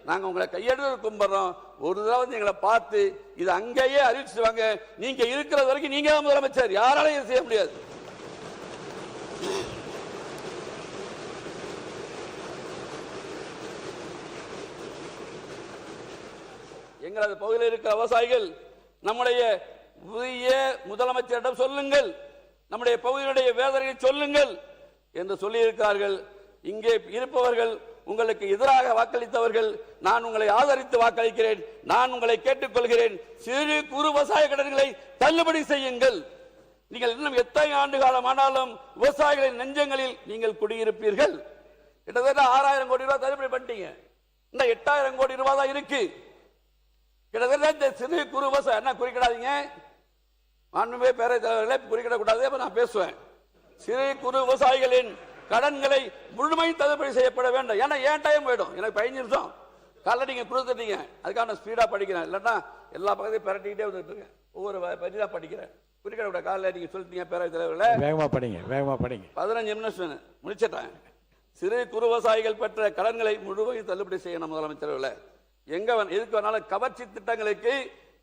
நாங்க உங்களை கையெடுத்து கும்பிடுறோம். ஒரு தடவை எங்களை பார்த்து இது அங்கேயே அறிவிச்சுவாங்க. நீங்க இருக்கிற வரைக்கும் நீங்க தான் முதலமைச்சர், யாராலையும் செய்ய முடியாது. எங்களது பகுதியில் இருக்கிற விவசாயிகள் நம்முடைய புதிய முதலமைச்சரிடம் சொல்லுங்கள், நம்முடைய பகுதியினுடைய வேதனையை சொல்லுங்கள் என்று சொல்லியிருக்கிறார்கள். இங்கே இருப்பவர்கள் உங்களுக்கு எதிராக வாக்களித்தவர்கள், நான் உங்களை ஆதரித்து வாக்களிக்கிறேன். நான் உங்களை கேட்டுக்கொள்கிறேன், சிறு குறு விவசாய கடன்களை தள்ளுபடி செய்யுங்கள். நீங்கள் இன்னும் எத்தனை ஆண்டு காலம் ஆனாலும் விவசாயிகளின் நெஞ்சங்களில் நீங்கள் குடியிருப்பீர்கள். கிட்டத்தட்ட 6000 கோடி ரூபாய் தள்ளுபடி பண்ணிட்டீங்க. இந்த 8000 கோடி ரூபாய் தான் இருக்கு. கிட்டத்தட்ட சிறு குறு விவசாயம் என்ன குறிக்கிடாதீங்க, மாண்புமிகு பேரவைத் தலைவர்களை குறிக்கிடக்கூடாது. நான் பேசுவேன். சிறு குறு விவசாயிகளின் கடன்களை முழுமை தள்ளுபடி செய்யப்பட வேண்டும். ஏன்னா ஏன் டைம் போயிடும், எனக்கு 15 நிமிஷம் காலைல நீங்க கொடுத்துட்டீங்க. அதுக்காக நான் ஸ்பீடா படிக்கிறேன், இல்லைன்னா எல்லா பக்கத்தையும் பரட்டிக்கிட்டே வந்துட்டு இருக்கேன். ஒவ்வொரு பரிதா படிக்கிறேன். குறிக்கிட காலைல நீங்க சொல்லிட்டீங்க பேரவைத் தலைவர்களை, வேகமா படிங்க, வேகமா படிங்க. 15 நிமிஷம் முடிச்சிட்டேன். சிறு குறு விவசாயிகள் பெற்ற கடன்களை முழுமையும் தள்ளுபடி செய்யணும் முதலமைச்சர்களை. எங்க எதுக்கு வேணாலும் கவர்ச்சி திட்டங்களுக்கு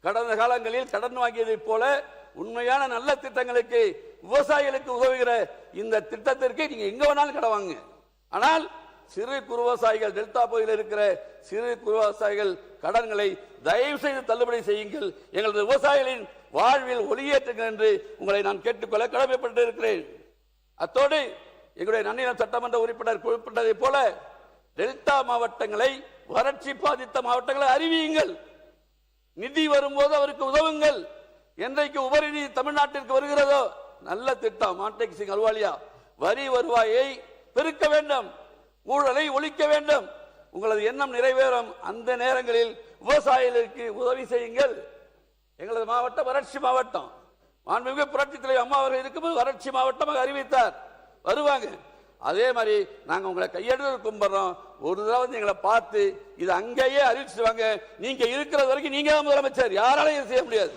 கடந்த காலங்களில் கடன் வாங்கியதை போல உண்மையான நல்ல திட்டங்களுக்கு விவசாயிகளுக்கு உதவுகிற இந்த திட்டத்திற்கு நீங்க எங்க வேணாலும் கடன் வாங்க. ஆனால் சிறு குறு விவசாயிகள், டெல்டா பகுதியில் இருக்கிற சிறு குறு விவசாயிகள் கடன்களை தயவு செய்து தள்ளுபடி செய்யுங்கள். எங்களது விவசாயிகளின் வாழ்வில் ஒளியேற்றுங்கள் என்று உங்களை நான் கேட்டுக்கொள்ள கடமைப்பட்டு இருக்கிறேன். அத்தோடு எங்களுடைய நன்னிலம் சட்டமன்ற உறுப்பினர் குறிப்பிட்டதை போல டெல்டா மாவட்டங்களை, வறட்சி பாதித்த மாவட்டங்களை அறிவியுங்கள். நிதி வரும்போது அவருக்கு உதவுங்கள். என்றைக்கு உபரிநிதி தமிழ்நாட்டிற்கு வருகிறதோ நல்ல திட்டம் மாண்டேக் சிங் அலுவாலியா, வரி வருவாயை பெருக்க வேண்டும், ஊழலை ஒழிக்க வேண்டும். உங்களது எண்ணம் நிறைவேறும். அந்த நேரங்களில் விவசாயிகளுக்கு உதவி செய்யுங்கள். எங்களது மாவட்டம் வறட்சி மாவட்டம். மாண்புமிகு புரட்சித் தலைவர் அம்மா அவர்கள் இருக்கும்போது வறட்சி மாவட்டமாக அறிவித்தார், வருவாங்க. அதே மாதிரி நாங்க உங்களை கையெடுத்து கும்பிடுறோம். ஒரு தடவை எங்களை பார்த்து இது அங்கேயே அறிவிச்சுவாங்க. நீங்க இருக்கிற வரைக்கும் நீங்க தான் முதலமைச்சர், யாராலையும் செய்ய முடியாது.